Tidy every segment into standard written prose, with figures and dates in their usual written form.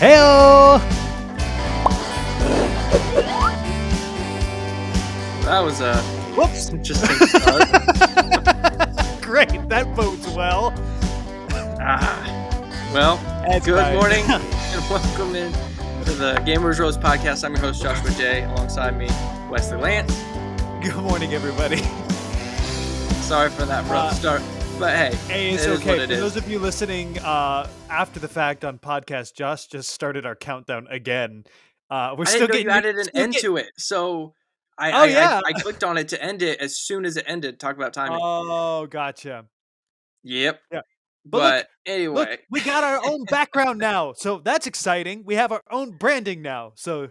Heyo! That was a Whoops! interesting start. Great, that bodes well. Well, That's good fine. morning and welcome in to the Gamers Rose podcast. I'm your host, Joshua J. Alongside me, Wesley Lance. Good morning, everybody. Sorry for that rough start, but Hey, it's it is okay. what it For is. those of you listening after the fact on podcast, Josh just started our countdown again. We're I still didn't know you getting added an end to it, so Oh yeah. I clicked on it to end it as soon as it ended. Talk about timing. Oh, gotcha. Yep. Yeah. But But look, anyway, we got our own background now, so that's exciting. We have our own branding now, so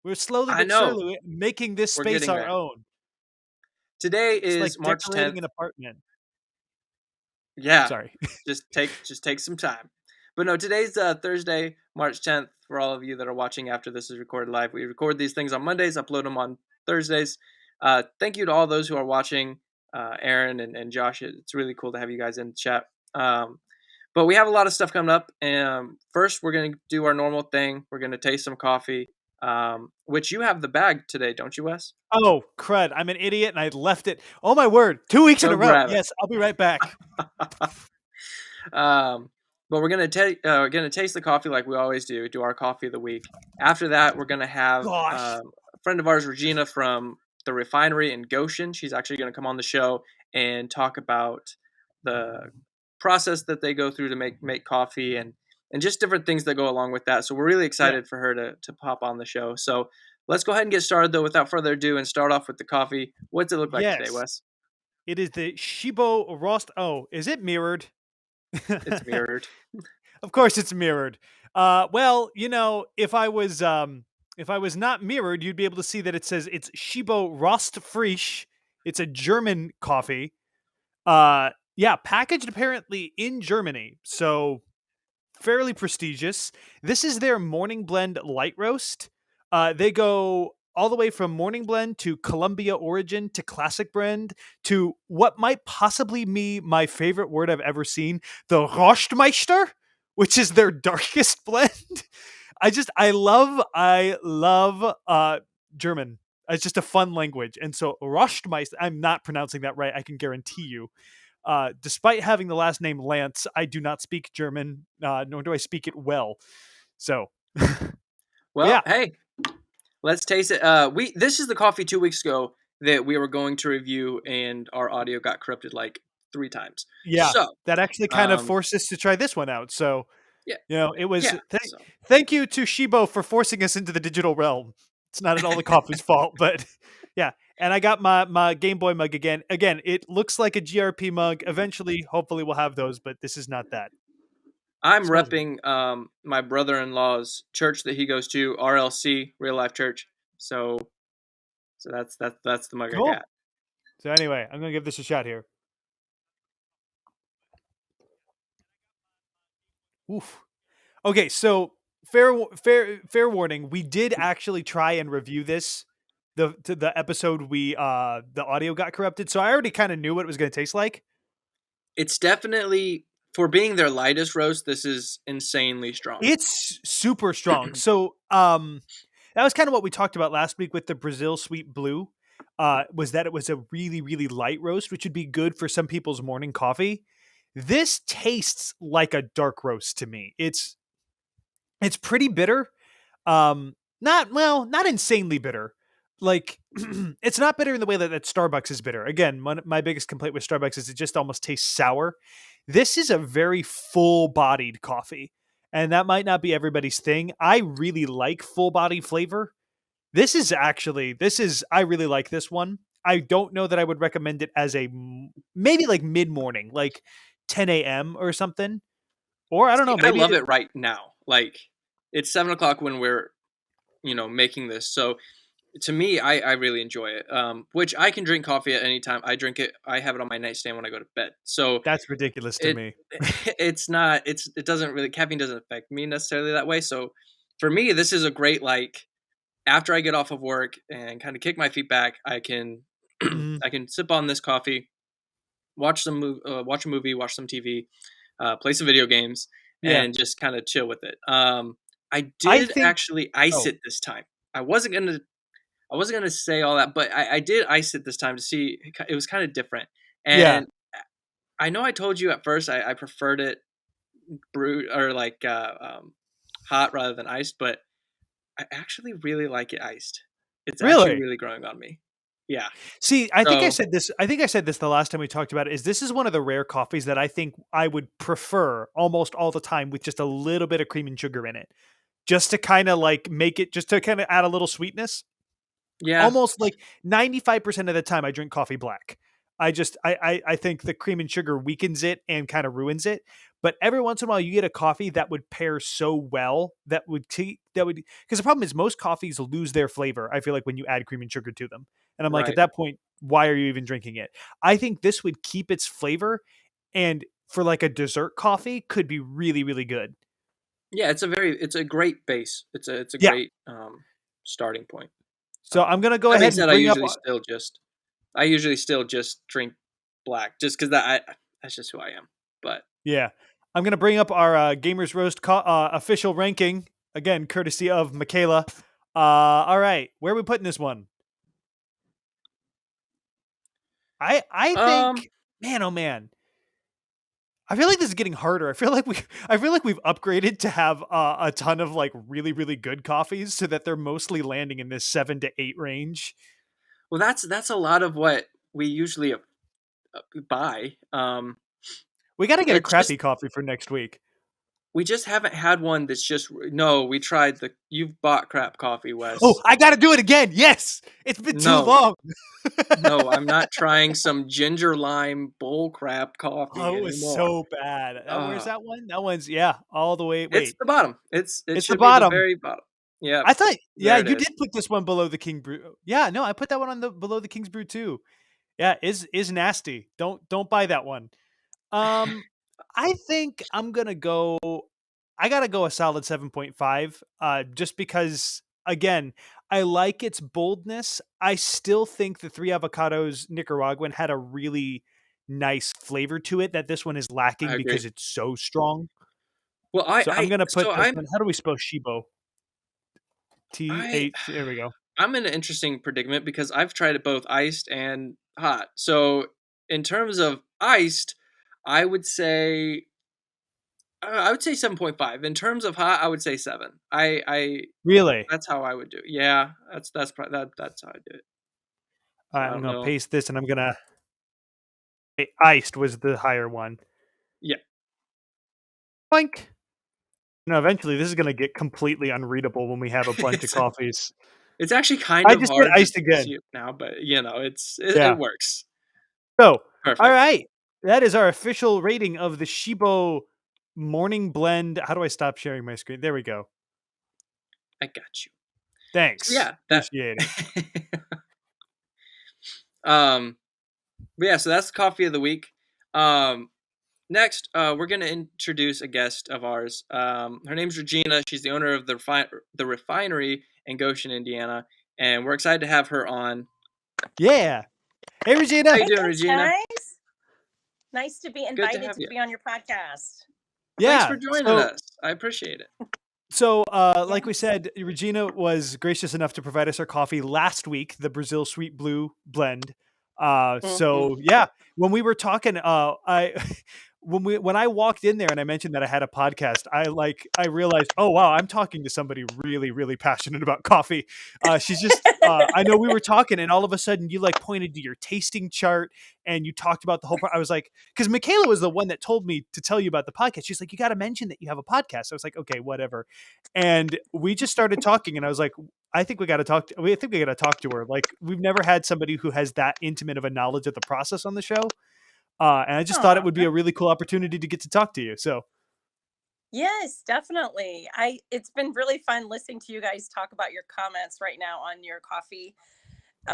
we're slowly I but know surely making this we're space getting our there. own. Today It's like is March decorating 10th. an apartment. Yeah, Sorry. just take some time. But no, today's Thursday, March 10th. For all of you that are watching after this is recorded live, we record these things on Mondays, upload them on Thursdays. Thank you to all those who are watching, Aaron and Josh. It's really cool to have you guys in the chat. But we have a lot of stuff coming up. And first, we're going to do our normal thing. We're going to taste some coffee, which you have the bag today, don't you, Wes? Oh, crud. I'm an idiot and I left it. Oh, my word. 2 weeks in Go a row. grab it. Yes, I'll be right back. But we're gonna taste the coffee like we always do. Do our coffee of the week. After that, we're gonna have Gosh. a friend of ours, Regina from the Refinery in Goshen. She's actually gonna come on the show and talk about the process that they go through to make coffee and just different things that go along with that. So we're really excited for her to pop on the show. So let's go ahead and get started though, without further ado, and start off with the coffee. What's it look like today, Yes. Wes? It is the Tchibo roast. Oh, is it mirrored? It's mirrored. Of course it's mirrored. Well, if I was not mirrored, you'd be able to see that it says it's Tchibo Rost Frisch. It's a German coffee. Yeah, packaged apparently in Germany. So fairly prestigious. This is their morning blend light roast. They go all the way from morning blend to Columbia origin to classic blend to what might possibly be my favorite word I've ever seen, the Rostmeister, which is their darkest blend. I love German. It's just a fun language. And so Rostmeister, I'm not pronouncing that right, I can guarantee you. Despite having the last name Lance, I do not speak German, nor do I speak it well. So, Well, yeah. hey, let's taste it. This is the coffee 2 weeks ago that we were going to review, and our audio got corrupted like 3 times. Yeah, So, that actually kind of forced us to try this one out. So, yeah, it was yeah. So thank you to Tchibo for forcing us into the digital realm. It's not at all the coffee's fault, but yeah. And I got my Game Boy mug again. Again, it looks like a GRP mug. Eventually, hopefully, we'll have those, but this is not that. I'm Smells repping my brother-in-law's church that he goes to, RLC, Real Life Church. So that's the mug I cool. got. So anyway, I'm gonna give this a shot here. Oof. Okay, so fair warning. We did actually try and review this. The episode the audio got corrupted, so I already kind of knew what it was going to taste like. It's definitely, for being their lightest roast, this is insanely strong. It's super strong. So that was kind of what we talked about last week with the Brazil Sweet Blue. Was that it was a really, really light roast, which would be good for some people's morning coffee. This tastes like a dark roast to me. It's pretty bitter. Not insanely bitter. Like it's not bitter in the way that Starbucks is bitter. Again, my biggest complaint with Starbucks is it just almost tastes sour. This is a very full-bodied coffee, and that might not be everybody's thing. I really like full-body flavor. I really like this one. I don't know that I would recommend it as maybe like mid-morning, like 10 a.m. or something. Or I don't know. Maybe I love it right now. Like, it's 7:00 when we're making this. So to me, I really enjoy it. Which I can drink coffee at any time. I have it on my nightstand when I go to bed. So that's ridiculous to me. It doesn't really, caffeine doesn't affect me necessarily that way. So for me, this is a great, like, after I get off of work and kind of kick my feet back, I can I can sip on this coffee, watch a movie, watch some TV, play some video games, Yeah. and just kind of chill with it. I I did think actually ice oh, it this time. I wasn't gonna I wasn't gonna say all that, but I did ice it this time to see. It was kind of different, yeah, and I know I told you at first I preferred it brewed or like hot rather than iced, but I actually really like it iced. It's actually really? really growing on me. Yeah. See, I think I So said this I think I said this the last time we talked about it, is this is one of the rare coffees that I think I would prefer almost all the time with just a little bit of cream and sugar in it. Just to kinda, like, make it just to kinda add a little sweetness. yeah, Almost like 95% of the time I drink coffee black. I think the cream and sugar weakens it and kind of ruins it. But every once in a while you get a coffee that would pair so well that would because the problem is most coffees lose their flavor. I feel like when you add cream and sugar to them. And I'm like, at right. that point, why are you even drinking it? I think this would keep its flavor and for like a dessert coffee could be really, really good. Yeah, it's a great base. It's a Yeah. great starting point. So I'm gonna go That being ahead and said, bring up I usually still just drink black just because that's just who I am. But yeah. I'm going to bring up our Gamers Roast official ranking, again, courtesy of Michaela. All right. Where are we putting this one? I um, think, man, oh man. I feel like this is getting harder. I feel like we've upgraded to have a ton of like really really good coffees so that they're mostly landing in this 7 to 8 range. well, that's a lot of what we usually buy. We got to get a It's just crappy coffee for next week. we just haven't had one that's just no. We tried the you've bought crap coffee, Oh, Wes. I got to do it again. Yes. It's been too No, long. no, I'm not trying some ginger lime bull crap coffee Oh, it was anymore. so bad. Where's Uh, that one? That one's yeah, all the way. it's Wait, the bottom. It it's the should be the bottom. very bottom. Yeah, I thought, yeah, there it you is. did put this one below the King Brew. Yeah, no, I put that one on the below the King's Brew too. Yeah, is nasty. Don't buy that one. Um, I think I'm gonna go. I gotta go a solid 7.5. Just because again, I like its boldness. I still think the Three Avocados Nicaraguan had a really nice flavor to it that this one is I lacking agree. because it's so strong. Well, So I'm gonna put so this one. How do we spell Shibo? I TH. There we go. I'm in an interesting predicament because I've tried it both iced and hot. So in terms of iced, I would say I would say 7.5. In terms of hot, I would say 7. I Really? that's how I would do it. Yeah, that's how I do it. All So right, I I'm don't gonna know. paste this, and I'm gonna. Iced was the higher one. Yeah. Boink. No, eventually this is gonna get completely unreadable when we have a bunch of it's coffees. it's actually kind I of just did hard to iced again. see it now, but it Yeah. works. So, all Perfect. right, that is our official rating of the Shibo Morning Blend. How do I stop sharing my screen? There we go. I got you. So Thanks. yeah, that Appreciate it. um but yeah, so that's the coffee of the week. Um Next, we're going to introduce a guest of ours. Her name's Regina. She's the owner of the refinery in Goshen, Indiana, and we're excited to have her on. Yeah. Hey, Regina. How you doing, Thanks, Regina? guys. Nice to be Good to invited have to you. be on your podcast. Thanks for Yeah. joining us. I appreciate it. Like we Yes. said, Regina was gracious enough to provide us our coffee last week, the Brazil Sweet Blue blend. Hmm. Yeah, when we were talking, I when I walked in there and I mentioned that I had a podcast, I realized, oh wow, I'm talking to somebody really really passionate about coffee. She's just I know we were talking, and all of a sudden you like pointed to your tasting chart and you talked about the whole. I was like, because Michaela was the one that told me to tell you about the podcast. She's like, you got to mention that you have a podcast. I was like, okay, whatever. And we just started talking, and I was like, I think we got to talk. I think we got to talk to her. Like, we've never had somebody who has that intimate of a knowledge of the process on the show. And I just thought it Aw. would be a really cool opportunity to get to talk to you. So, Yes, definitely. It's been really fun listening to you guys talk about your comments right now on your coffee.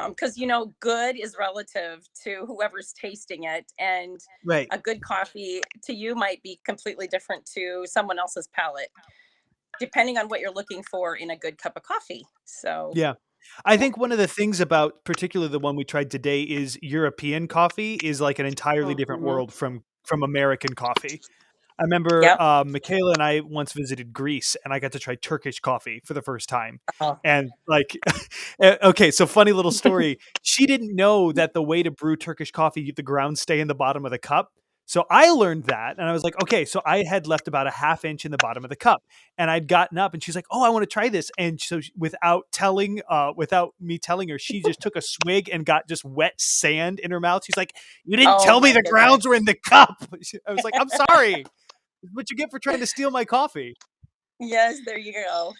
Because good is relative to whoever's tasting it, and right. a good coffee to you might be completely different to someone else's palate, depending on what you're looking for in a good cup of coffee. So, Yeah. I yeah. think one of the things about particularly the one we tried today is European coffee is like an entirely different Hmm. world from American coffee. I remember Yep. Michaela and I once visited Greece, and I got to try Turkish coffee for the first time. Oh. And like, okay, so funny little story. She didn't know that the way to brew Turkish coffee, the grounds stay in the bottom of the cup. So I learned that, and I was like, okay. So I had left about a half inch in the bottom of the cup, and I'd gotten up, and she's like, "Oh, I want to try this." And so without me telling her, she just took a swig and got just wet sand in her mouth. She's like, "You didn't Oh tell me my the goodness. grounds were in the cup." I was like, "I'm sorry." What you get for trying to steal my coffee. Yes, there you go.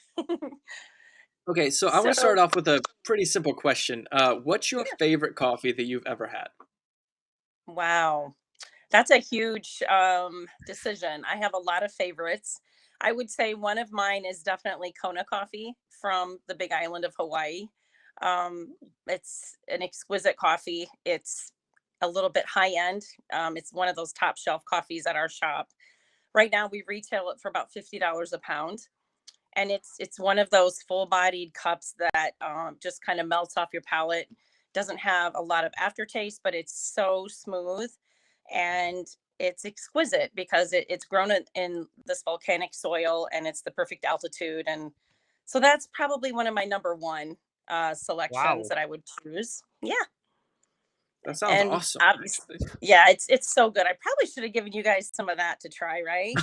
Okay, so I want to So start off with a pretty simple question. What's your yeah. favorite coffee that you've ever had? Wow. That's a huge decision. I have a lot of favorites. I would say one of mine is definitely Kona coffee from the Big Island of Hawaii. It's an exquisite coffee. It's a little bit high end. It's one of those top shelf coffees at our shop. Right now, we retail it for about $50 a pound, and it's one of those full bodied cups that just kind of melts off your palate. Doesn't have a lot of aftertaste, but it's so smooth, and it's exquisite because it's grown in this volcanic soil, and it's the perfect altitude. And so that's probably one of my number one selections Wow. that I would choose. Yeah. That sounds And awesome, obviously, actually. yeah, it's so good. I probably should have given you guys some of that to try, right?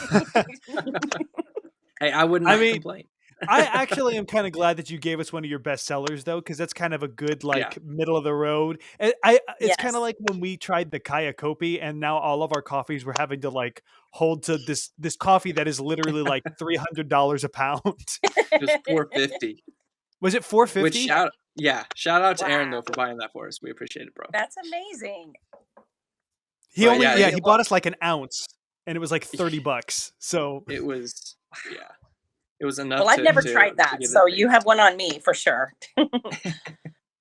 Hey, I would I not mean, complain. I actually am kind of glad that you gave us one of your best sellers though, because that's kind of a good Yeah. like middle of the road. It's kind of Yes. like when we tried the Kaya Kopi, and now all of our coffees we're having to like hold to this coffee that is literally like $300 a pound. It was 450. Was it four Which fifty? shout out to Aaron though Wow. for buying that for us. We appreciate it, bro. That's amazing. He But only yeah, yeah Okay, he well, bought us like an ounce, and it was like $30. So it was yeah, it was enough well, I've to never to tried to that, get a so you have taste. one on me for sure.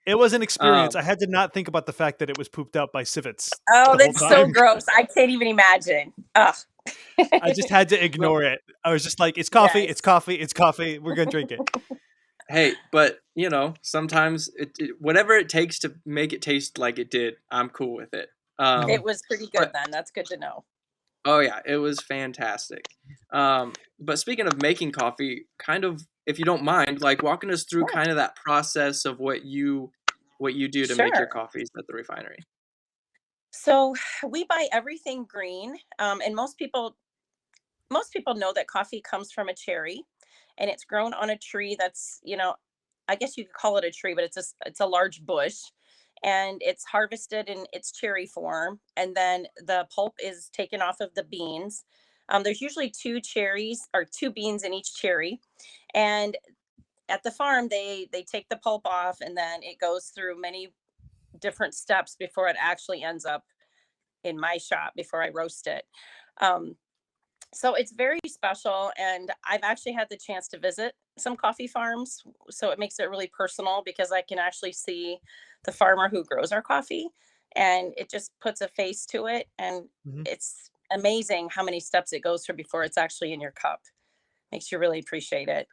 it was an experience. Um, I had to not think about the fact that it was pooped out by civets Oh, the whole that's so time. gross. I can't even imagine. Ugh. I just had to well, ignore it. I was just like, it's coffee, it's Yes. coffee, it's coffee. We're gonna drink it. hey, but sometimes whatever it takes to make it taste like it did, I'm cool with it. It Mhm. was pretty good But then. That's good to know. oh yeah, it was fantastic. But speaking of making coffee, kind of, if you don't mind, like walking us through Yeah, kind of that process of what you do to make your sure. coffees at the refinery. So we buy everything green, and most people know that coffee comes from a cherry, and it's grown on a tree that's, I guess you could call it a tree, but it's a large bush, and it's harvested in its cherry form, and then the pulp is taken off of the beans. There's usually two cherries or two beans in each cherry, and at the farm they take the pulp off, and then it goes through many different steps before it actually ends up in my shop before I roast it. Um, so it's very special, and I've actually had the chance to visit some coffee farms, so it makes it really personal because I can actually see the farmer who grows our coffee, and it just puts a face to it, and Mhm, it's amazing how many steps it goes through before it's actually in your cup. Makes you really appreciate it.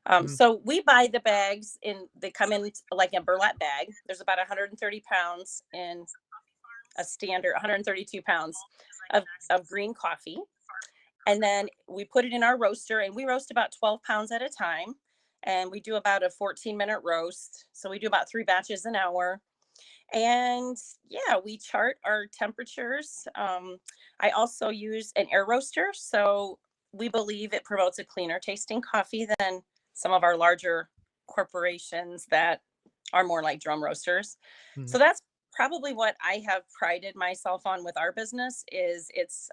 mhm. So we buy the bags in, they come in like a burlap bag. There's about 130 pounds in a standard, 132 pounds of green coffee, and then we put it in our roaster, and we roast about 12 pounds at a time, and we do about a 14-minute roast, so we do about 3 batches an hour. And yeah, we chart our temperatures. I also use an air roaster, so we believe it promotes a cleaner tasting coffee than some of our larger corporations that are more like drum roasters. Mhm. So that's probably what I have prided myself on with our business, is it's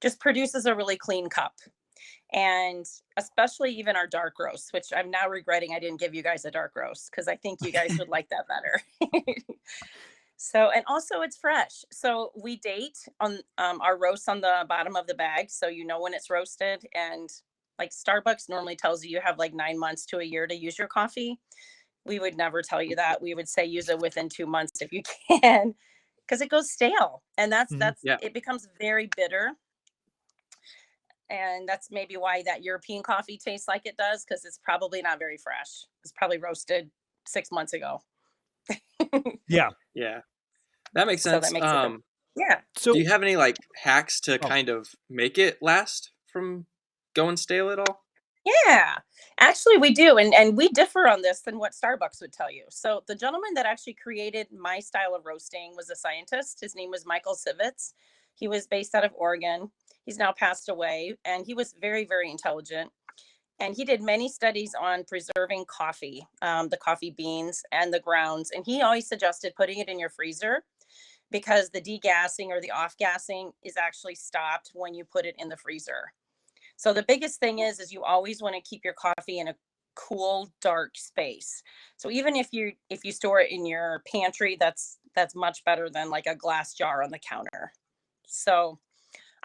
just produces a really clean cup. And especially even our dark roast, which I'm now regretting I didn't give you guys a dark roast because I think you guys would like that better. So, and also it's fresh. So we date on our roasts on the bottom of the bag, so you know when it's roasted. And like Starbucks normally tells you you have like 9 months to a year to use your coffee. We would never tell you that. We would say use it within 2 months if you can, because it goes stale, and that's Mhm. that's Yeah. it becomes very bitter. And that's maybe why that European coffee tastes like it does, because it's probably not very fresh. It's probably roasted 6 months ago. Yeah. Yeah. That makes So that sense. makes a difference. Yeah. Do So you have any like hacks to oh, kind of make it last from going stale at all? Yeah, actually, we do, and we differ on this than what Starbucks would tell you. So, the gentleman that actually created my style of roasting was a scientist. His name was Michael Sivitz. He was based out of Oregon. He's now passed away, and he was very, very intelligent. And he did many studies on preserving coffee, the coffee beans and the grounds. And he always suggested putting it in your freezer because the degassing or the off gassing is actually stopped when you put it in the freezer. So the biggest thing is you always want to keep your coffee in a cool, dark space. So even if you store it in your pantry, that's much better than like a glass jar on the counter. So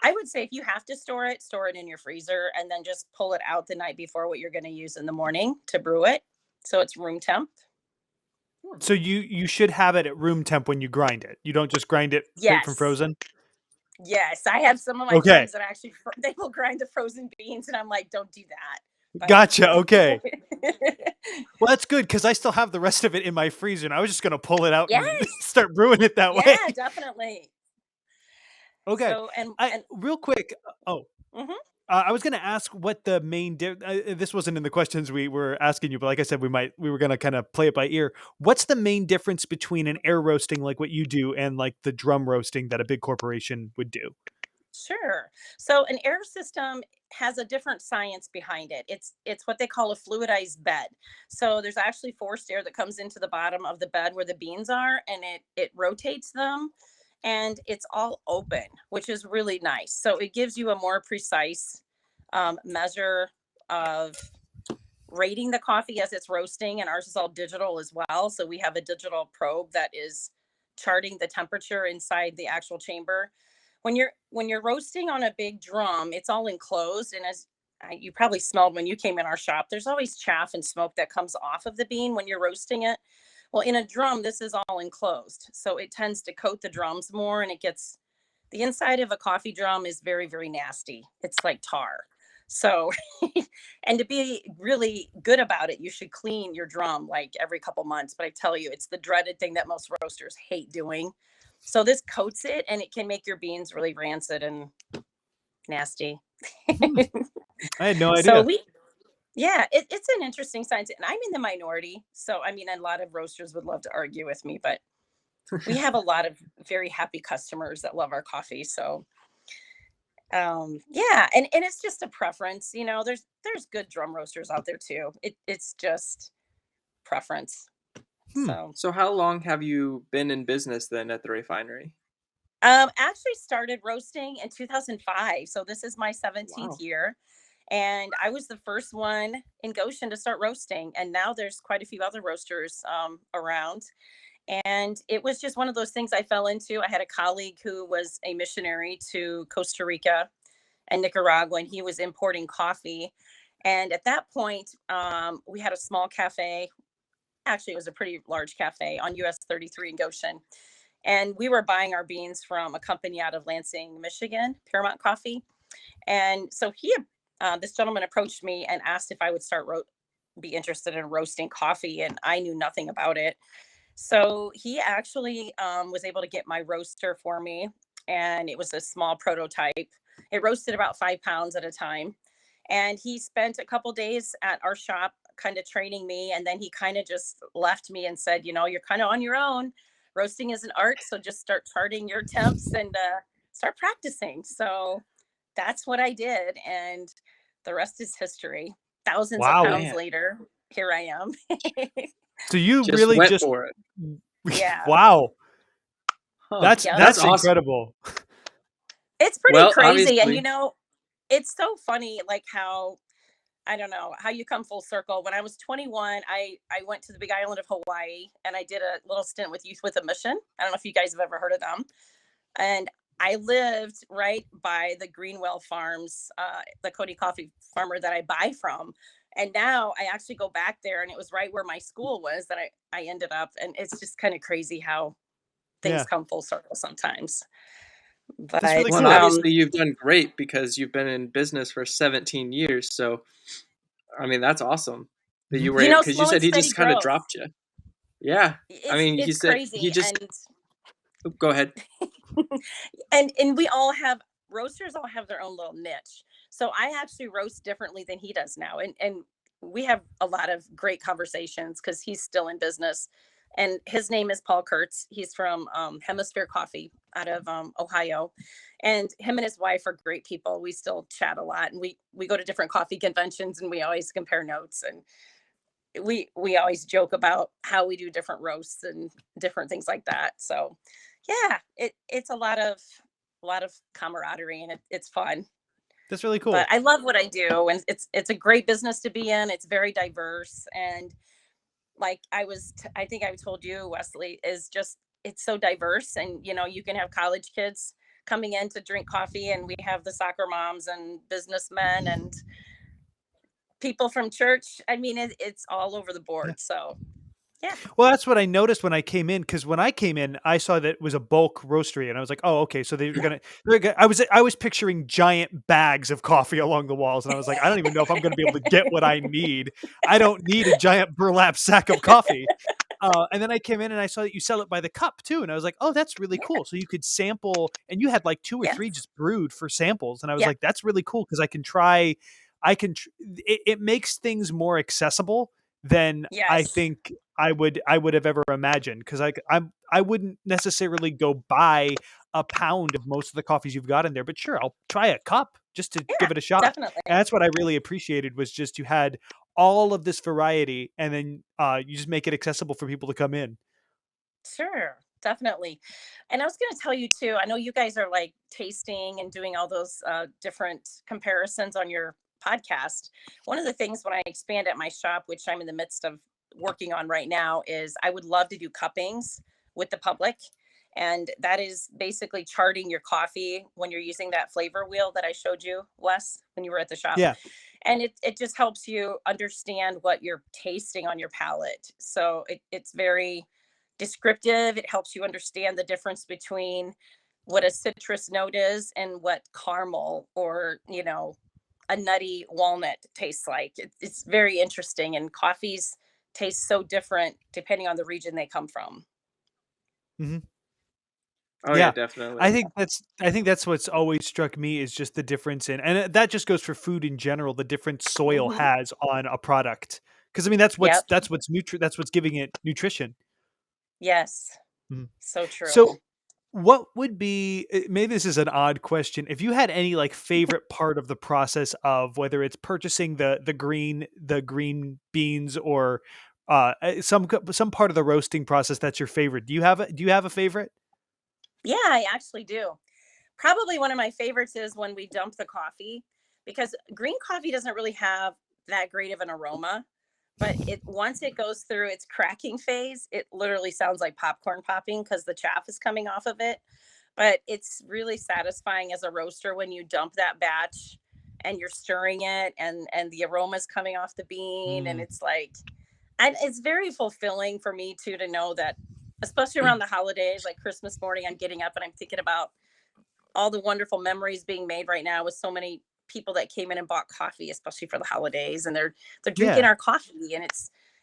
I would say if you have to store it in your freezer and then just pull it out the night before what you're going to use in the morning to brew it. So it's room temp. so you should have it at room temp when you grind it. You don't just grind it straight from Yes. frozen? Yes. I have some of my Okay. friends that actually they will grind the frozen beans and I'm like, don't do that. Gotcha, okay. But Well, that's good because I still have the rest of it in my freezer, and I was just gonna pull it out and yes. start brewing it that way. Yeah, definitely. Okay. So I and real quick, mhm, I was gonna ask what the main this wasn't in the questions we were asking you, but like I said, we were gonna kinda play it by ear. What's the main difference between an air roasting like what you do and, like, the drum roasting that a big corporation would do? sure. So an air system has a different science behind it. It's what they call a fluidized bed. So there's actually forced air that comes into the bottom of the bed where the beans are, and it rotates them, and it's all open, which is really nice. So it gives you a more precise measure of rating the coffee as it's roasting, and ours is all digital as well. So we have a digital probe that is charting the temperature inside the actual chamber. When you're roasting on a big drum, it's all enclosed, and as you probably smelled when you came in our shop, there's always chaff and smoke that comes off of the bean when you're roasting it. Well, in a drum, this is all enclosed, so it tends to coat the drums more, and it gets the inside of a coffee drum is very, very nasty. It's like tar. So, and to be really good about it, you should clean your drum like every couple months. But I tell you, it's the dreaded thing that most roasters hate doing. So this coats it and it can make your beans really rancid and nasty. Hmm, I had no So idea. yeah, it's an interesting science. And I'm in the minority. So, I mean, a lot of roasters would love to argue with me, but we have a lot of very happy customers that love our coffee. So, yeah, and it's just a preference, there's good drum roasters out there too. It's just preference. Hmm. So So how long have you been in business then at the refinery? actually started roasting in 2005, so this is my 17th Wow. year, and I was the first one in Goshen to start roasting, and now there's quite a few other roasters around. And it was just one of those things I fell into. I had a colleague who was a missionary to Costa Rica and Nicaragua, and he was importing coffee. And at that point, we had a small cafe. Actually, it was a pretty large cafe on US 33 in Goshen. And we were buying our beans from a company out of Lansing, Michigan, Paramount Coffee. And so this gentleman approached me and asked if I would be interested in roasting coffee. And I knew nothing about it. So he actually was able to get my roaster for me, and it was a small prototype. It roasted about 5 pounds at a time. And he spent a couple days at our shop kind of training me. And then he kind of just left me and said, you're kind of on your own. Roasting is an art. So just start charting your temps and start practicing. So that's what I did. And the rest is history. Thousands of Wow. pounds Man, later, here I am. So you just really went just for it. Yeah. wow. Huh. That's Yeah, That's that's awesome. incredible. it's pretty Well, crazy. And obviously. it's so funny, like how I don't know how you come full circle. When I was 21, I went to the Big Island of Hawaii and I did a little stint with Youth with a Mission. I don't know if you guys have ever heard of them. And I lived right by the Greenwell Farms, the Cody Coffee farmer that I buy from. And now I actually go back there, and it was right where my school was that I ended up. And it's just kind of crazy how things Yeah. come full circle sometimes. That's really But Well, and cool. obviously you've done great because you've been in business for 17 years. So, I mean, that's awesome that Mhm. you were because you slow and said he steady just kind of growth. dropped you. Yeah. I It's mean, he it's said he crazy. just And oh, go ahead. And we all have roasters all have their own little niche. So I actually roast differently than he does now. And we have a lot of great conversations because he's still in business. And his name is Paul Kurtz. He's from Hemisphere Coffee out of Ohio. And him and his wife are great people. We still chat a lot, and we go to different coffee conventions, and we always compare notes, and we always joke about how we do different roasts and different things like that. So yeah, it's a lot of camaraderie, and it's fun. That's really But cool. I love what I do, and it's a great business to be in. It's very diverse, and like I think I told you, Wesley, is just it's so diverse, and you can have college kids coming in to drink coffee, and we have the soccer moms and businessmen and people from church. I mean, it's all over the Yeah. board. So yeah, Well, that's what I noticed when I came in, because when I came in, I saw that it was a bulk roastery, and I was like, "Oh, okay, so yeah, I was picturing giant bags of coffee along the walls, and I was like, "I don't even know if I'm gonna be able to get what I need. I don't need a giant burlap sack of coffee." And then I came in and I saw that you sell it by the cup too, and I was like, "Oh, that's really yeah, cool." So you could sample, and you had like 2 or 3 yes, just brewed for samples, and I was yeah, like, "That's really cool because I can try." It makes things more accessible than I yes, think I would have ever imagined, because I wouldn't necessarily go buy a pound of most of the coffees you've got in there, but sure, I'll try a cup just to yeah, give it a shot. And definitely. that's what I really appreciated, was just you had all of this variety, and then you just make it accessible for people to come in. Sure, definitely. And I was going to tell you too, I know you guys are like tasting and doing all those different comparisons on your podcast. One of the things when I expand at my shop, which I'm in the midst of working on right now, is I would love to do cuppings with the public. And that is basically charting your coffee when you're using that flavor wheel that I showed you, Wes, when you were at the shop. Yeah. And it just helps you understand what you're tasting on your palate. So it's very descriptive. It helps you understand the difference between what a citrus note is and what caramel or, a nutty walnut tastes like. It's very interesting. And coffees taste so different depending on the region they come from. Hmm. Oh yeah, Yeah. definitely. I think that's what's always struck me, is just the difference in, and that just goes for food in general, the different soil Hmm. has on a product. Because I mean, that's what's Yep. that's what's that's what's giving it nutrition. Yes. Mhm. So true. So, what would be, maybe this is an odd question, if you had any like favorite part of the process, of whether it's purchasing the green beans, or some part of the roasting process that's your favorite. Do you have a favorite? Yeah, I actually do. Probably one of my favorites is when we dump the coffee because green coffee doesn't really have that great of an aroma, but it once it goes through its cracking phase, it literally sounds like popcorn popping because the chaff is coming off of it. But it's really satisfying as a roaster when you dump that batch and you're stirring it and the aroma's coming off the bean and Mm. it's like and it's very fulfilling for me too to know that especially around the holidays like Christmas morning I'm getting up and I'm thinking about all the wonderful memories being made right now with so many people that came in and bought coffee, especially for the holidays, and they're drinking Yeah. our coffee, and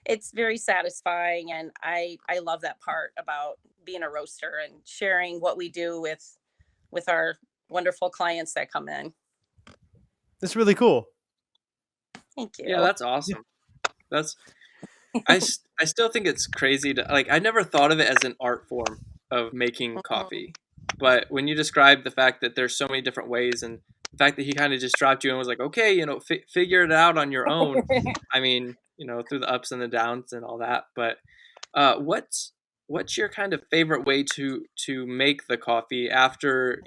it's very satisfying, and I love that part about being a roaster and sharing what we do with our wonderful clients that come in. That's really cool. Thank Yeah, you. that's awesome. That's I still think it's crazy to like I never thought of it as an art form of making Mhm. coffee. But when you describe the fact that there's so many different ways and the fact that he kind of just dropped you and was like, "Okay, figure it out on your own." I mean, through the ups and the downs and all that. But what's your kind of favorite way to make the coffee after,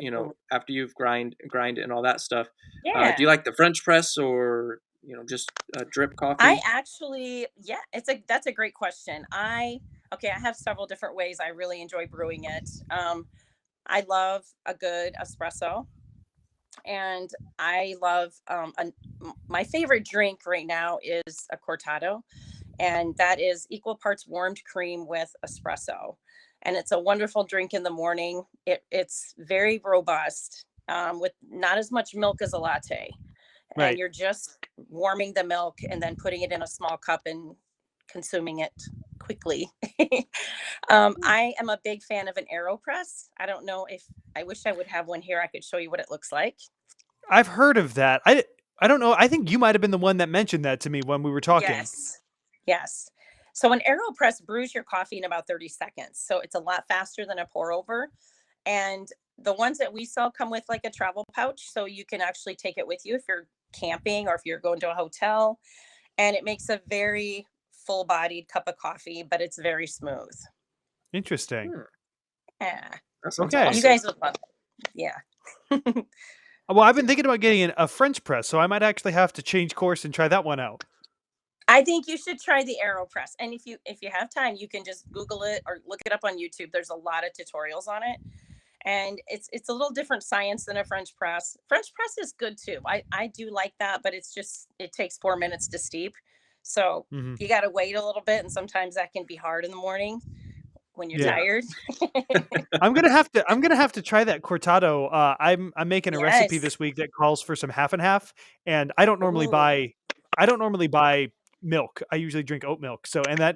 after you've grind and all that stuff? Do you Yeah. like the French press or, just drip I coffee? actually, yeah, that's a great question. I have several different ways I really enjoy brewing it. I love a good espresso. And I love my favorite drink right now is a cortado, and that is equal parts warmed cream with espresso. And it's a wonderful drink in the morning. It's very robust with not as much milk as a latte. And Right. you're just warming the milk and then putting it in a small cup and consuming it quickly. Hmm. I am a big fan of an AeroPress. I don't know if I wish I would have one here. I could show you what it looks like. I've heard of that. I don't know. I think you might have been the one that mentioned that to me when we were talking. Yes. Yes. So an AeroPress brews your coffee in about 30 seconds. So it's a lot faster than a pour over. And the ones that we sell come with like a travel pouch. So you can actually take it with you if you're camping or if you're going to a hotel. And it makes a very full bodied cup of coffee, but it's very smooth. Interesting. Hmm, Yeah. that sounds Okay. You awesome. guys would love it. Yeah. Well, I've been thinking about getting a French press, so I might actually have to change course and try that one out. I think you should try the AeroPress. And if you have time, you can just Google it or look it up on YouTube. There's a lot of tutorials on it. And it's a little different science than a French press. French press is good too. I do like that, but it's just it takes 4 minutes to steep. So Hmm. you gotta wait a little bit, and sometimes that can be hard in the morning when you're Yeah. Yeah. tired. I'm gonna have to try that cortado. I'm making a recipe Yes. this week that calls for some half and half, and Ooh. I don't normally buy milk. I usually drink oat milk. So and Oh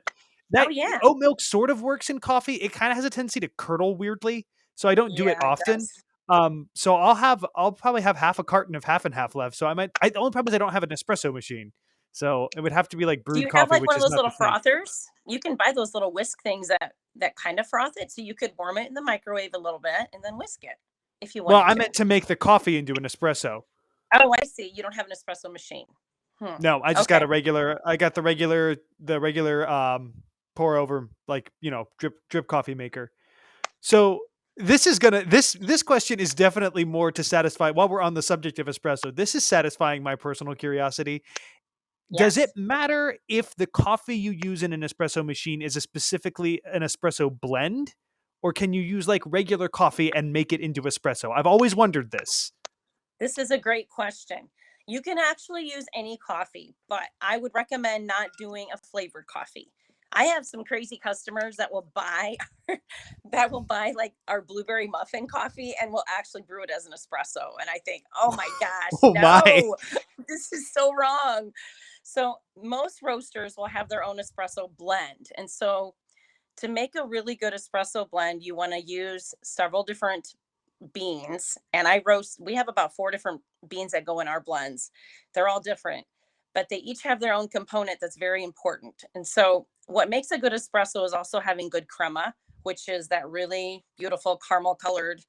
that yeah. oat milk sort of works in coffee. It kind of has a tendency to curdle weirdly, so I don't do it Yeah, it often. does. So I'll probably have half a carton of half and half left. So the only problem is I don't have an espresso machine, so it would have to be like Do brewed you have coffee, like which one of is those not little the same. frothers? You can buy those little whisk things that kind of froth it, so you could warm it in the microwave a little bit and then whisk it if you Well, wanted I to. meant to make the coffee into an espresso. Oh, I see. You don't have an espresso machine. Hmm. No, I just got Okay. a regular. I got the regular pour over like drip coffee maker. So this question is definitely more to satisfy. While we're on the subject of espresso, this is satisfying my personal curiosity. Does it Yes. matter if the coffee you use in an espresso machine is specifically an espresso blend, or can you use like regular coffee and make it into espresso? I've always wondered this. This is a great question. You can actually use any coffee, but I would recommend not doing a flavored coffee. I have some crazy customers that will buy that will buy like our blueberry muffin coffee and will actually brew it as an espresso. And I think, oh my gosh, Oh my! no, this is so wrong. So most roasters will have their own espresso blend. And so to make a really good espresso blend, you want to use several different beans. And we have about 4 different beans that go in our blends. They're all different, but they each have their own component that's very important. And so what makes a good espresso is also having good crema, which is that really beautiful caramel colored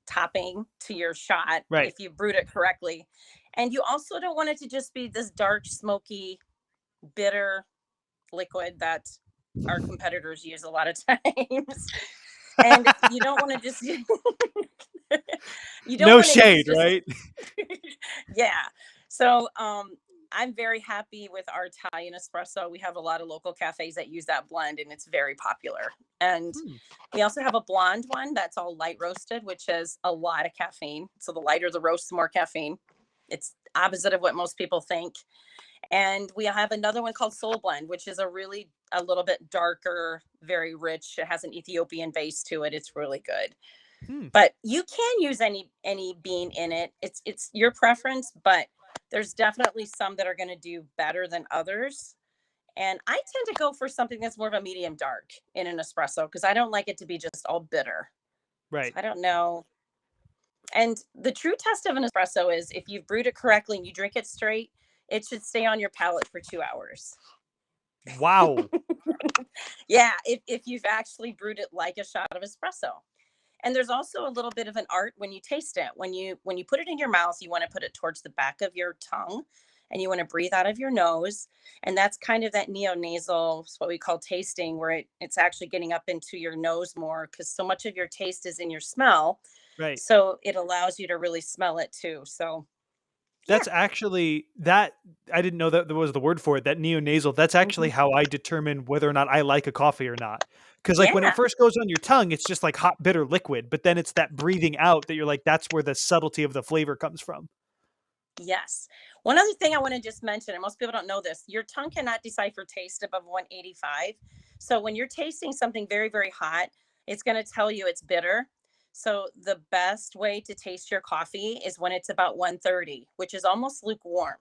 topping to your shot Right. if you brewed it correctly. And you also don't want it to just be this dark, smoky, bitter liquid that our competitors use a lot of times. And you don't want to just you don't No want to use shade, just right? yeah. So I'm very happy with our Italian espresso. We have a lot of local cafes that use that blend and it's very popular. And Hmm. we also have a blonde one that's all light roasted, which has a lot of caffeine. So the lighter the roast, the more caffeine. It's opposite of what most people think. And we have another one called Soul Blend, which is a little bit darker, very rich. It has an Ethiopian base to it. It's really good. Hmm. But you can use any bean in it. It's your preference, but there's definitely some that are going to do better than others. And I tend to go for something that's more of a medium dark in an espresso because I don't like it to be just all bitter. So Right. I don't know. And the true test of an espresso is if you've brewed it correctly and you drink it straight, it should stay on your palate for 2 hours. Wow. Yeah, if you've actually brewed it like a shot of espresso. And there's also a little bit of an art when you taste it. When you put it in your mouth, you want to put it towards the back of your tongue and you want to breathe out of your nose. And that's kind of that neonasal, it's what we call tasting, where it's actually getting up into your nose more because so much of your taste is in your smell. Right. So it allows you to really smell it too. So yeah. That's actually that I didn't know that there was the word for it, that neonasal. That's actually Mhm. how I determine whether or not I like a coffee or not. Because like when it Yeah. first goes on your tongue, it's just like hot, bitter liquid, but then it's that breathing out that you're like, that's where the subtlety of the flavor comes from. Yes. One other thing I want to just mention, and most people don't know this, your tongue cannot decipher taste above 185. So when you're tasting something very, very hot, it's going to tell you it's bitter. So the best way to taste your coffee is when it's about 130, which is almost lukewarm.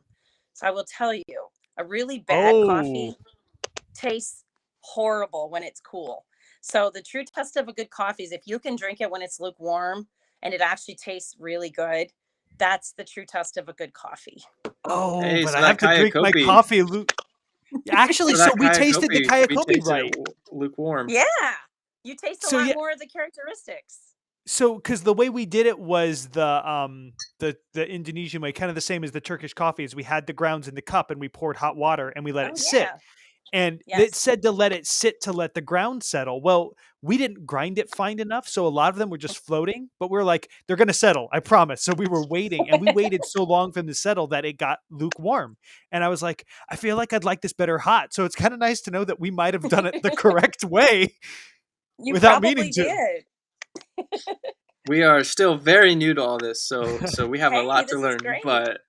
So I will tell you, a really bad Oh, coffee tastes horrible when it's cool. So the true test of a good coffee is if you can drink it when it's lukewarm and it actually tastes really good. That's the true test of a good coffee. Oh, Hey, but so I that have to Kaya drink my Kopi, coffee. Actually, so so that we Kaya tasted the Kopi, we Kayakobi, tasted it right? lukewarm. Yeah. You taste a So lot yeah, more of the characteristics. so because the way we did it was the Indonesian way, kind of the same as the Turkish coffee, is we had the grounds in the cup and we poured hot water and we let Oh it sit. yeah. And it Yes. said to let it sit to let the ground settle. Well, we didn't grind it fine enough, so a lot of them were just floating. But we are like, they're going to settle, I promise. So we were waiting, and we waited so long for them to settle that it got lukewarm. And I was like, I feel like I'd like this better hot. So it's kind of nice to know that we might have done it the correct way You without meaning probably to. did. We are still very new to all this, so we have a Hey, lot to this is learn. great. But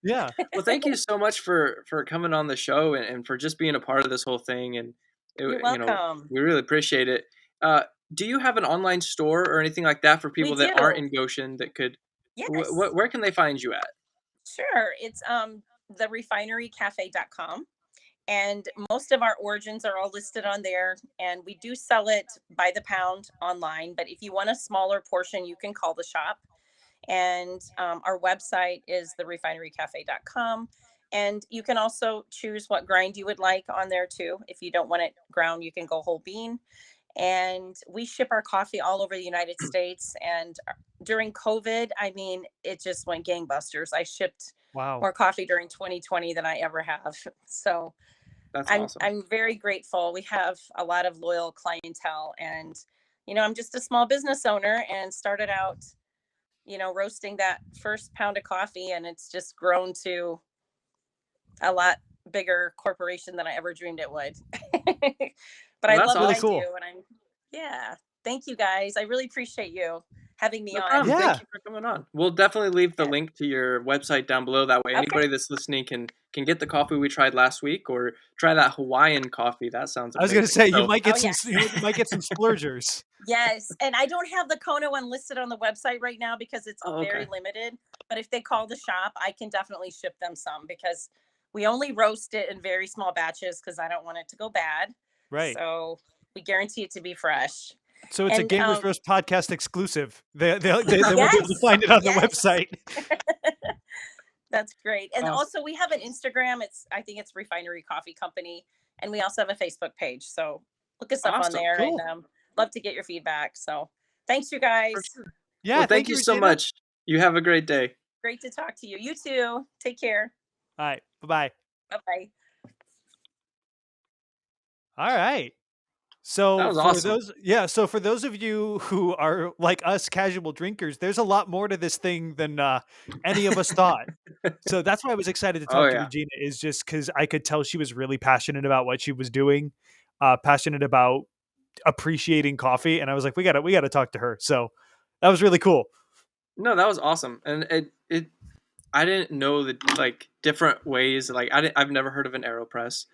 Yeah. well, thank you so much for coming on the show and for just being a part of this whole thing. And You're you know, welcome. we really appreciate it. Do you have an online store or anything like that for We people that aren't do. in Goshen that could? Yes. Where can they find you at? Sure. It's the refinerycafe.com. And most of our origins are all listed on there. And we do sell it by the pound online. But if you want a smaller portion, you can call the shop. And our website is therefinerycafe.com. And you can also choose what grind you would like on there too. If you don't want it ground, you can go whole bean. And we ship our coffee all over the United States. And during COVID, I mean, it just went gangbusters. I shipped Wow. more coffee during 2020 than I ever have. So That's I'm awesome. I'm very grateful. We have a lot of loyal clientele, and I'm just a small business owner and started out, roasting that first pound of coffee, and it's just grown to a lot bigger corporation than I ever dreamed it would. But Well, I that's love what Really I awesome. do, cool. and yeah. Thank you guys. I really appreciate you having me No on. problem. Thank Yeah. you for coming on. We'll definitely leave the Yeah. link to your website down below. That way, Okay. anybody that's listening can get the coffee we tried last week or try that Hawaiian coffee. That sounds I was gonna amazing. say you So, might Oh get some yes. you might get some splurgers. Yes, and I don't have the Kona one listed on the website right now because it's oh, very okay. limited. But if they call the shop, I can definitely ship them some because we only roast it in very small batches because I don't want it to go bad. Right. So we guarantee it to be fresh. So it's a And Gamers Roast podcast exclusive. They won't be able to yes, find it on the yes, website. that's great. And Awesome. also we have an Instagram. I think it's Refinery Coffee Company, and we also have a Facebook page. So look us up on Awesome. there, and Cool. love to get your feedback. So thanks, you For guys. sure. Well, Yeah. thank Thank you you, so Regina. much. You have a great day. Great to talk to you. You too. Take care. All right. Bye bye. Bye bye. All right. That So was for awesome. those, yeah, so for those of you who are like us casual drinkers, there's a lot more to this thing than any of us thought. So that's why I was excited to Oh talk to yeah. Regina, is just because I could tell she was really passionate about what she was doing, passionate about appreciating coffee, and I was like, we gotta talk to her. So that was really cool. No, that was awesome. And it I didn't know the like different ways. Like I've never heard of an AeroPress.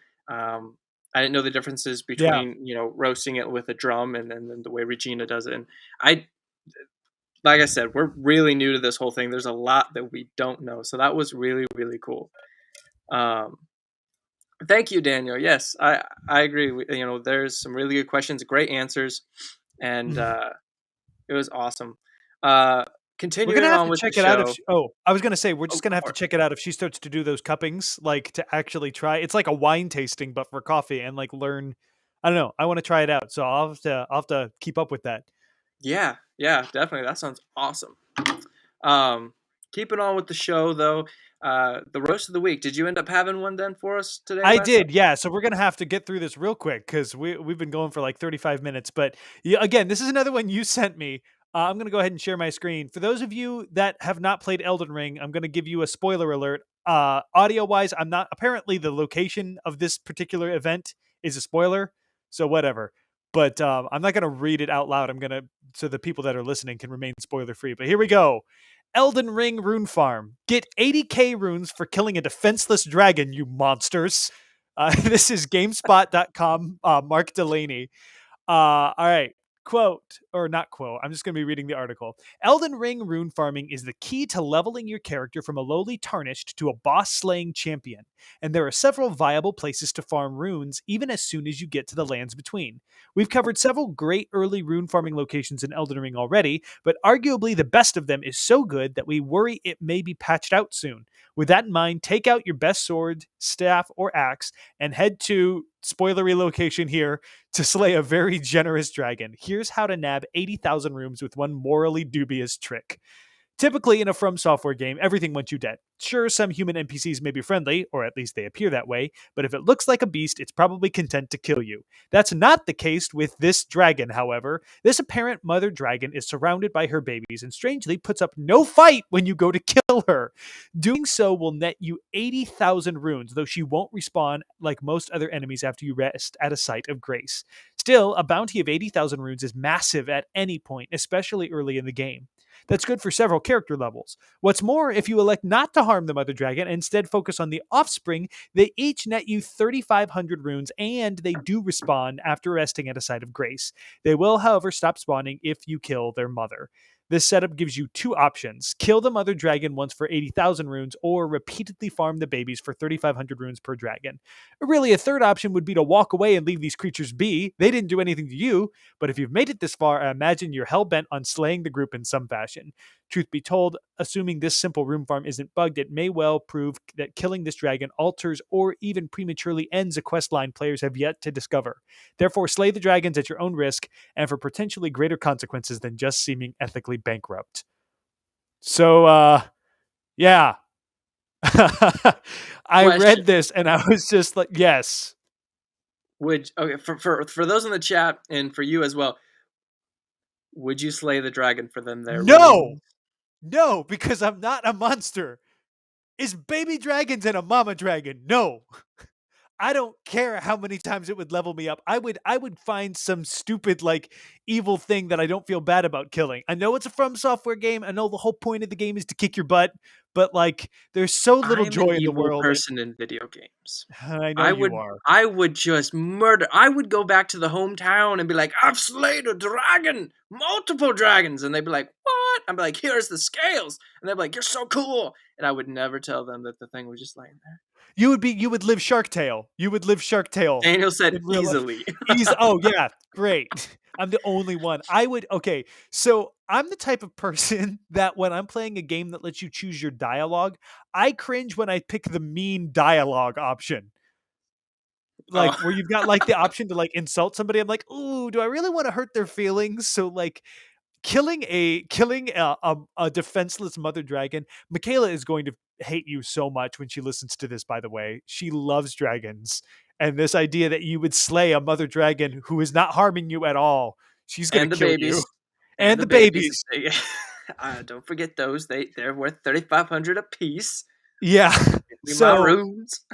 I didn't know the differences Yeah. between roasting it with a drum and then the way Regina does it. And I like I said, we're really new to this whole thing. There's a lot that we don't know, so that was really cool. Um, Thank you, Daniel. Yes, I agree. There's some really good questions, great answers, and it was awesome. Uh, We're gonna Continuing have on to with the check it out if show. she, oh, I was gonna say we're Oh, just go gonna have for to it. check it out if she starts to do those cuppings, like to actually try. It's like a wine tasting, but for coffee, and like learn. I don't know. I want to try it out, so I'll have to keep up with that. Yeah, yeah, definitely. That sounds awesome. Um, Keeping on with the show though, the roast of the week. Did you end up having one then for us today, I last time? did, yeah. So we're gonna have to get through this real quick because we've been going for like 35 minutes. But yeah, again, this is another one you sent me. I'm gonna go ahead and share my screen. For those of you that have not played Elden Ring, I'm gonna give you a spoiler alert. Audio wise, I'm not. Apparently, the location of this particular event is a spoiler, so whatever. But I'm not gonna read it out loud. I'm gonna so the people that are listening can remain spoiler free. But here we go. Elden Ring Rune Farm. Get 80k runes for killing a defenseless dragon, you monsters. This is GameSpot.com, Mark Delaney. All right. Quote, or not quote, I'm just going to be reading the article. Elden Ring rune farming is the key to leveling your character from a lowly tarnished to a boss slaying champion, and there are several viable places to farm runes even as soon as you get to the lands between. We've covered several great early rune farming locations in Elden Ring already, but arguably the best of them is so good that we worry it may be patched out soon. With that in mind, take out your best sword, staff, or axe and head to, spoilery location here, to slay a very generous dragon. Here's how to nab 80,000 rooms with one morally dubious trick. Typically, in a From Software game, everything wants you dead. Sure, some human NPCs may be friendly, or at least they appear that way, but if it looks like a beast, it's probably content to kill you. That's not the case with this dragon, however. This apparent mother dragon is surrounded by her babies and strangely puts up no fight when you go to kill her. Doing so will net you 80,000 runes, though she won't respawn like most other enemies after you rest at a site of grace. Still, a bounty of 80,000 runes is massive at any point, especially early in the game. That's good for several character levels. What's more, if you elect not to harm the mother dragon and instead focus on the offspring, they each net you 3,500 runes and they do respawn after resting at a site of grace. They will, however, stop spawning if you kill their mother. This setup gives you two options: kill the mother dragon once for 80,000 runes, or repeatedly farm the babies for 3,500 runes per dragon. Really, a third option would be to walk away and leave these creatures be. They didn't do anything to you, but if you've made it this far, I imagine you're hell-bent on slaying the group in some fashion. Truth be told, assuming this simple room farm isn't bugged, it may well prove that killing this dragon alters or even prematurely ends a questline players have yet to discover. Therefore, slay the dragons at your own risk and for potentially greater consequences than just seeming ethically bankrupt. So, yeah. I read this and I was just like, yes. Okay, for those in the chat and for you as well, would you slay the dragon for them there? No, because I'm not a monster. It's baby dragons and a mama dragon. No. I don't care how many times it would level me up. I would find some stupid like evil thing that I don't feel bad about killing. I know it's a From Software game. I know the whole point of the game is to kick your butt, but like there's so little I'm joy an in the evil world. person in video games. I know you are. I would just murder. I would go back to the hometown and be like, I've slayed a dragon, multiple dragons. And they'd be like, what? I'd be like, here's the scales. And they'd be like, you're so cool. And I would never tell them that the thing was just laying there. You would live Shark Tale. You would live Shark Tale. Daniel said easily. Oh yeah, great. I'm the only one. Okay, so I'm the type of person that when I'm playing a game that lets you choose your dialogue, I cringe when I pick the mean dialogue option. Like where you've got like the option to like insult somebody. I'm like, ooh, do I really want to hurt their feelings? So like killing a defenseless mother dragon. Michaela is going to hate you so much when she listens to this, by the way. She loves dragons, and this idea that you would slay a mother dragon who is not harming you at all, she's going to kill you. And the babies. Don't forget those. They're worth 3,500 a piece. Yeah. So runes.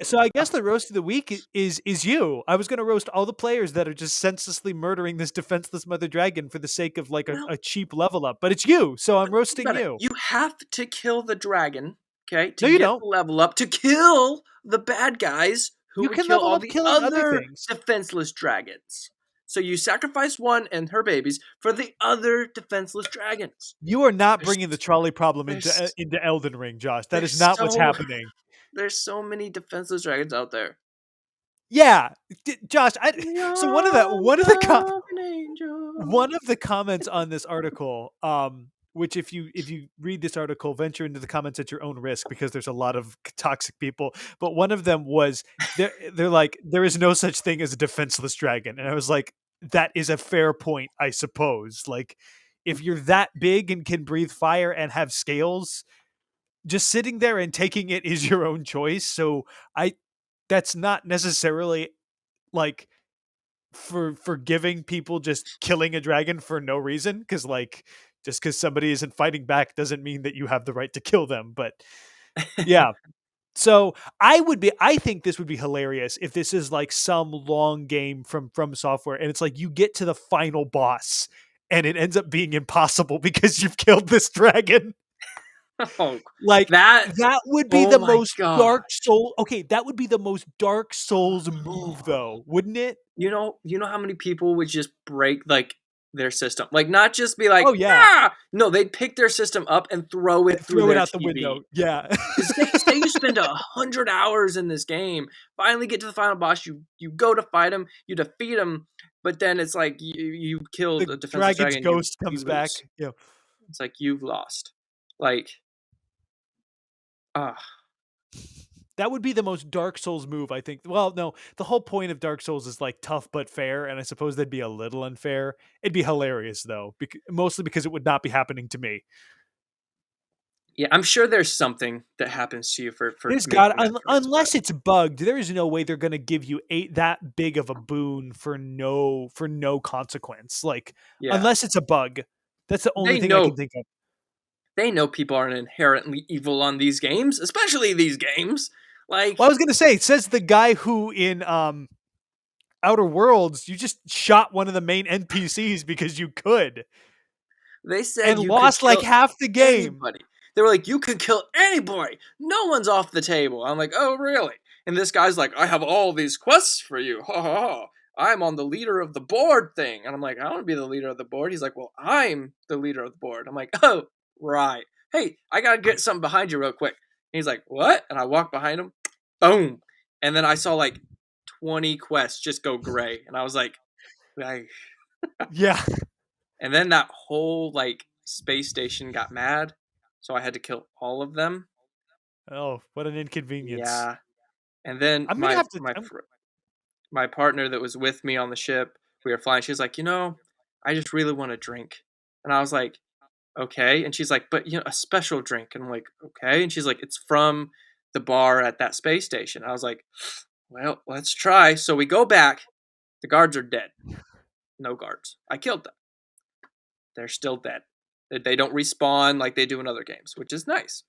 So I guess the roast of the week is you. I was going to roast all the players that are just senselessly murdering this defenseless mother dragon for the sake of like a cheap level up, but it's you. So I'm roasting you. You have to kill the dragon, okay? No, you don't. The level up to kill the bad guys who you would can kill level all up the killing other things. defenseless dragons. So you sacrifice one and her babies for the other defenseless dragons. You are not bringing the trolley problem into Elden Ring, Josh. That is not what's happening. There's so many defenseless dragons out there. Yeah, Josh. So one of the comments on this article, which if you read this article, venture into the comments at your own risk because there's a lot of toxic people. But one of them was they're like, there is no such thing as a defenseless dragon, and I was like, that is a fair point, I suppose. Like, if you're that big and can breathe fire and have scales, just sitting there and taking it is your own choice. So that's not necessarily like for forgiving people just killing a dragon for no reason, because like just because somebody isn't fighting back doesn't mean that you have the right to kill them. But yeah. So I think this would be hilarious if this is like some long game from Software and it's like you get to the final boss and it ends up being impossible because you've killed this dragon. Oh, Like, that. that would be Oh the my most god. Dark Soul okay, that would be the most Dark Souls move, though, wouldn't it? You know how many people would just break like their system, like not just be Oh, like yeah, no, they'd pick their system up and throw it and through throw it their out the TV. window, yeah. Because say you spend 100 hours in this game, finally get to the final boss, you go to fight him, you defeat him, but then it's like you killed The a defenseless dragon's dragon, you ghost you comes lose. back, yeah. It's like you've lost. Like ah That would be the most Dark Souls move, I think. Well, no, the whole point of Dark Souls is, like, tough but fair, and I suppose that'd be a little unfair. It'd be hilarious, though, mostly because it would not be happening to me. yeah, I'm sure there's something that happens to you for There's got making that choice, but unless it's bugged, there is no way they're gonna give you that big of a boon for no consequence. Like, yeah, unless it's a bug. That's the only they thing I can know think of. they know people aren't inherently evil on these games, especially these games. Like Well, I was gonna say, says the guy who in Outer Worlds, you just shot one of the main NPCs because you could they said and you could lost like kill half the game. anybody. They were like, you could kill anybody. No one's off the table. I'm like, oh, really? And this guy's like, I have all these quests for you. Ha ha ha. I'm on the leader of the board thing. And I'm like, I don't want to be the leader of the board. He's like, well, I'm the leader of the board. I'm like, oh, right. Hey, I got to get something behind you real quick. And he's like, what? And I walk behind him. Boom. And then I saw like 20 quests just go gray. And I was like, "Ay." Yeah. And then that whole like space station got mad. So I had to kill all of them. Oh, what an inconvenience. Yeah. And then I'm gonna have to. my partner that was with me on the ship, we were flying. She was like, I just really want a drink. And I was like, okay. And she's like, but a special drink. And I'm like, okay. And she's like, it's from the bar at that space station. I was like, well, let's try. So we go back. The guards are dead. No guards. I killed them. They're still dead. They don't respawn like they do in other games, which is nice.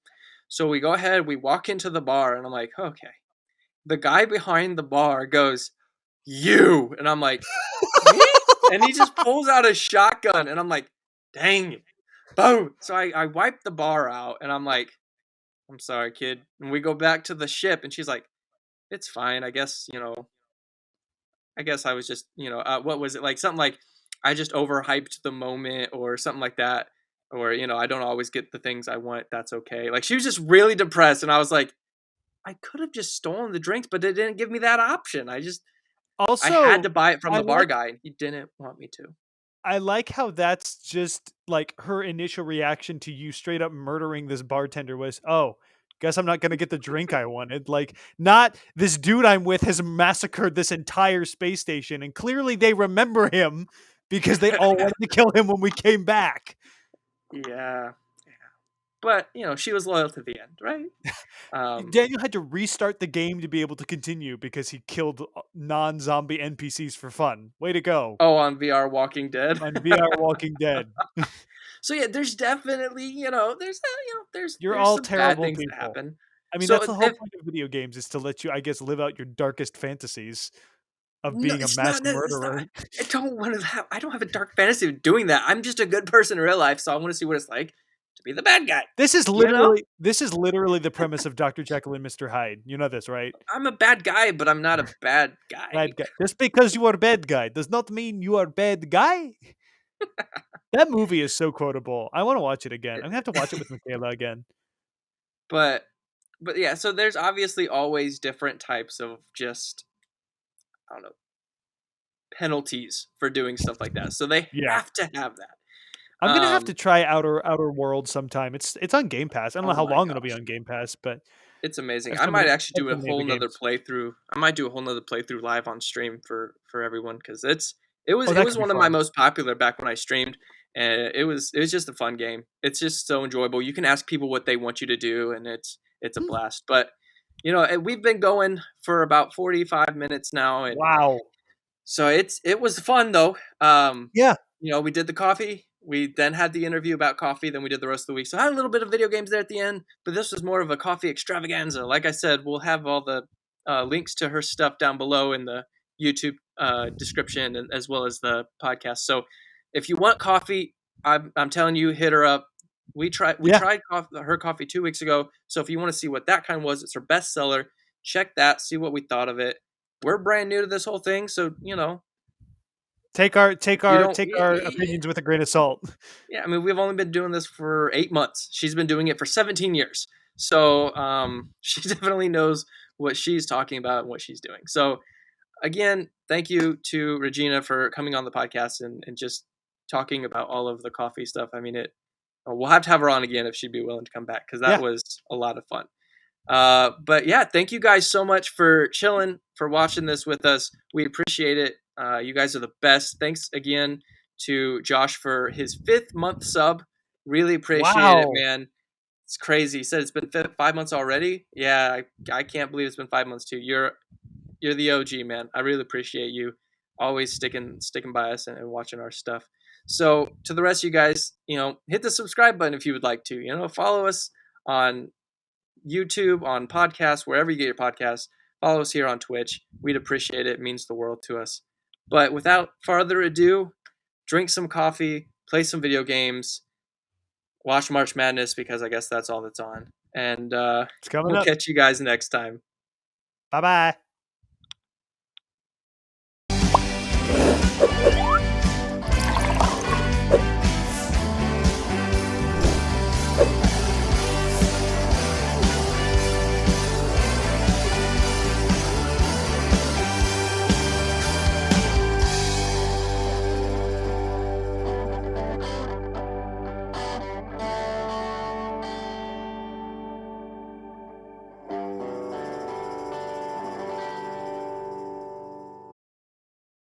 So we go ahead, we walk into the bar, and I'm like, okay. The guy behind the bar goes, you. And I'm like, me? And he just pulls out a shotgun, and I'm like, dang it. Boom. So I wipe the bar out, and I'm like, I'm sorry, kid. And we go back to the ship, and she's like, it's fine. I guess I was just, what was it like? Something like I just overhyped the moment or something like that. Or, I don't always get the things I want. That's okay. Like she was just really depressed. And I was like, I could have just stolen the drinks, but they didn't give me that option. I had Also, to buy it from I the bar like guy and he didn't want me to. I like how that's just like her initial reaction to you straight up murdering this bartender was, oh, guess I'm not gonna get the drink I wanted. Like, not this dude I'm with has massacred this entire space station, and clearly they remember him because they all wanted to kill him when we came back. Yeah. But, she was loyal to the end, right? Daniel had to restart the game to be able to continue because he killed non-zombie NPCs for fun. Way to go Oh, on VR Walking Dead. on VR Walking Dead. So yeah, there's definitely, You're there's all some bad terrible things that people. happen. I mean, that's So the whole if point of video games is to let you, I guess, live out your darkest fantasies of no, being a it's mass not. It's not. murderer. I don't want to have. I don't have a dark fantasy of doing that. I'm just a good person in real life, so I want to see what it's like to be the bad guy. You know, This is literally the premise of Dr. Jekyll and Mr. Hyde. You know this, right? I'm a bad guy, but I'm not a bad guy. Bad guy. Just because you are a bad guy does not mean you are a bad guy. That movie is so quotable. I want to watch it again. I'm gonna have to watch it with Michaela again. But but yeah, so there's obviously always different types of just I don't know penalties for doing stuff like that. So they Yeah. have to have that. I'm gonna have to Um. try Outer Worlds sometime. It's on Game Pass. I don't know Oh how my long it'll be gosh. on Game Pass, but It's amazing. there's I so might many actually there's do so a many other whole nother games. playthrough. I might do a whole nother playthrough live on stream for everyone because it was Oh, it that was could be one of my fun. most popular back when I streamed, and it was just a fun game. It's just so enjoyable. You can ask people what they want you to do, and it's a Hmm. blast. But and we've been going for about 45 minutes now, and Wow. so it was fun though. Yeah. We did the coffee. We then had the interview about coffee. Then we did the rest of the week. So I had a little bit of video games there at the end, but this was more of a coffee extravaganza. Like I said, we'll have all the links to her stuff down below in the YouTube description, as well as the podcast. So if you want coffee, I'm telling you, hit her up. We Yeah. tried her coffee 2 weeks ago. So if you want to see what that kind was, it's her bestseller. Check that. See what we thought of it. We're brand new to this whole thing, so Take our take you our don't. take our opinions with a grain of salt. Yeah, I mean, we've only been doing this for 8 months. She's been doing it for 17 years. So she definitely knows what she's talking about and what she's doing. So again, thank you to Regina for coming on the podcast and just talking about all of the coffee stuff. I mean, we'll have to have her on again if she'd be willing to come back because that Yeah. was a lot of fun. But yeah, thank you guys so much for chilling, for watching this with us. We appreciate it. You guys are the best. Thanks again to Josh for his 5th month sub. Really appreciate it, Wow. man. It's crazy. He said it's been 5 months already. Yeah, I can't believe it's been 5 months too. You're the OG, man. I really appreciate you always sticking by us and watching our stuff. So to the rest of you guys, hit the subscribe button if you would like to. Follow us on YouTube, on podcasts, wherever you get your podcasts. Follow us here on Twitch. We'd appreciate it. It means the world to us. But without further ado, drink some coffee, play some video games, watch March Madness because I guess that's all that's on. And It's coming we'll up. catch you guys next time. Bye-bye.